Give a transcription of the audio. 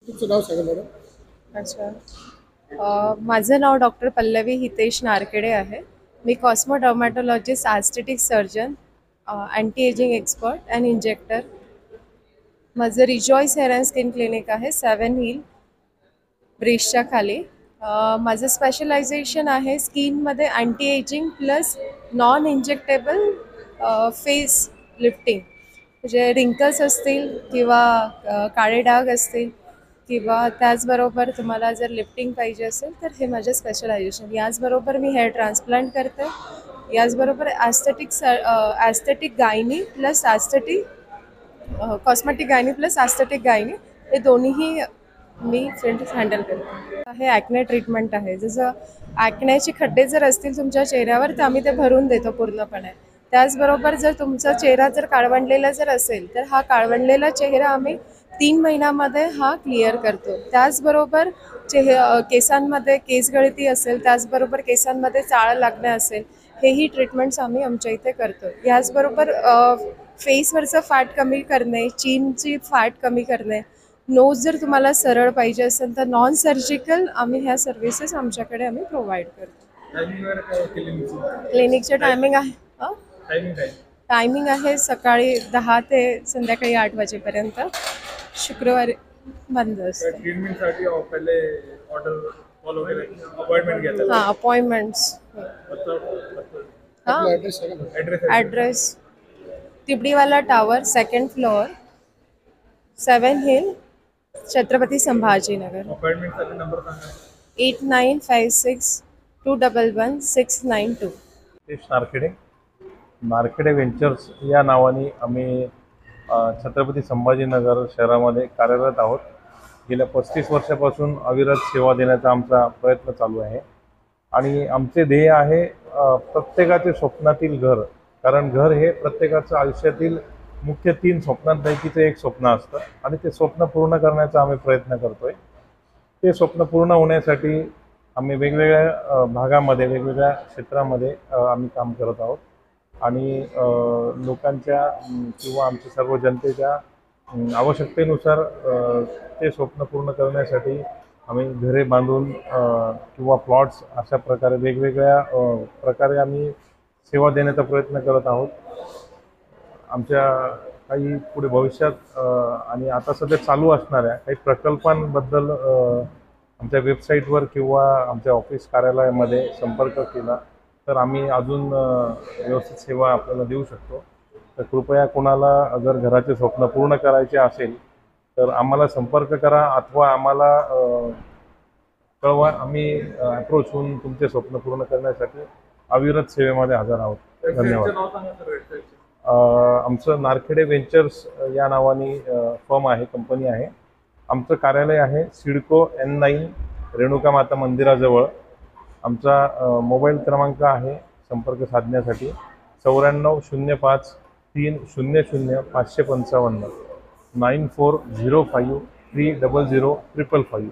तुमचं नाव सांगा मॅडम. अच्छा. माझं नाव डॉक्टर पल्लवी हितेश नारकेडे आहे. मी cosmo dermatologist, aesthetic surgeon, anti ageing expert and injector. माझं rejoice hair and skin clinic आहे, 7 हिल ब्रिजच्या खाली. माझं स्पेशलायझेशन आहे स्किनमध्ये anti ageing plus non injectable face lifting. म्हणजे रिंकल्स असतील किंवा काळे डाग असतील किंवा त्याचबरोबर तुम्हाला जर लिफ्टिंग पाहिजे असेल तर हे माझं स्पेशलायझेशन. याचबरोबर मी हेअर ट्रान्सप्लांट करते. याचबरोबर ॲस्थेटिक गायनी प्लस कॉस्मेटिक गायनी प्लस ॲस्थेटिक गायनी हे दोन्हीही मी फील्ड हँडल करते. हे ॲक्ने ट्रीटमेंट आहे. जसं ॲक्नेचे खड्डे जर असतील तुमच्या चेहऱ्यावर तर आम्ही ते भरून देतो पूर्णपणे. त्याचबरोबर जर तुमचा चेहरा जर काळवंडलेला जर असेल तर हा काळवंडलेला चेहरा आम्ही 3 महिन्यामध्ये हा क्लिअर करतो. त्याचबरोबर केसांमध्ये केसगळती असेल, त्याचबरोबर केसांमध्ये चाळ लागणे असेल, हेही ट्रीटमेंट्स आम्ही आमच्या इथे करतो. याचबरोबर फेसवरचं फॅट कमी करणे, चीनची फॅट कमी करणे, नोज जर तुम्हाला सरळ पाहिजे असेल तर नॉन सर्जिकल आम्ही ह्या सर्व्हिसेस आमच्याकडे आम्ही प्रोव्हाइड करतो. क्लिनिकचं टायमिंग आहे टायमिंग आहे सकाळी 10 ते संध्याकाळी 8 वाजेपर्यंत. शुक्रवारी बंद असते. ट्रीटमेंटसाठी पहिले ऑर्डर कॉल वगैरे अपॉइंटमेंट घेतात. हां, अपॉइंटमेंट्स. हां, आपला ॲड्रेस सांगा ना. Address Tibdiwala tower, 2nd floor, 7 hill, Chhatrapati Sambhajinagar. अपॉइंटमेंटसाठी नंबर सांगा. 8956211692. हितेश नारखेडे, नारखेडे व्हेंचर्स या नावाने आम्ही छत्रपती संभाजीनगर शहरामध्ये कार्यरत आहोत. गेल्या 35 वर्षापासून अविरत सेवा देण्याचा आमचा प्रयत्न चालू आहे आणि आमचे ध्येय आहे प्रत्येकाचे स्वप्नातील घर. कारण घर हे प्रत्येकाचं आयुष्यातील मुख्य 3 स्वप्नांपैकीचं एक स्वप्न असतं आणि ते स्वप्न पूर्ण करण्याचा आम्ही प्रयत्न करतो आहे. ते स्वप्न पूर्ण होण्यासाठी आम्ही वेगवेगळ्या भागामध्ये वेगवेगळ्या क्षेत्रामध्ये आम्ही काम करत आहोत आणि लोकांच्या किंवा आमच्या सर्व जनतेच्या आवश्यकतेनुसार ते स्वप्न पूर्ण करण्यासाठी आम्ही घरे बांधून किंवा प्लॉट्स अशा प्रकारे वेगवेगळ्या प्रकारे आम्ही सेवा देण्याचा प्रयत्न करत आहोत. आमच्या काही पुढे भविष्यात आणि आता सध्या चालू असणाऱ्या काही प्रकल्पांबद्दल आमच्या वेबसाईटवर किंवा आमच्या ऑफिस कार्यालयामध्ये संपर्क केला तर आम्ही अजून व्यवस्थित सेवा आपल्याला देऊ शकतो. तर कृपया कोणाला जर घराचे स्वप्न पूर्ण करायचे असेल तर आम्हाला संपर्क करा अथवा आम्हाला कळवा. आम्ही अप्रोच होऊन तुमचे स्वप्न पूर्ण करण्यासाठी अविरत सेवेमध्ये हजर आहोत. धन्यवाद. आमचं नारखेडे व्हेंचर्स या नावाने फर्म आहे, कंपनी आहे. आमचं कार्यालय आहे सिडको N9 रेणुका माता मंदिराजवळ. आमचा मोबाईल क्रमांक आहे संपर्क साधण्यासाठी 9405 300 555 9405 300 555.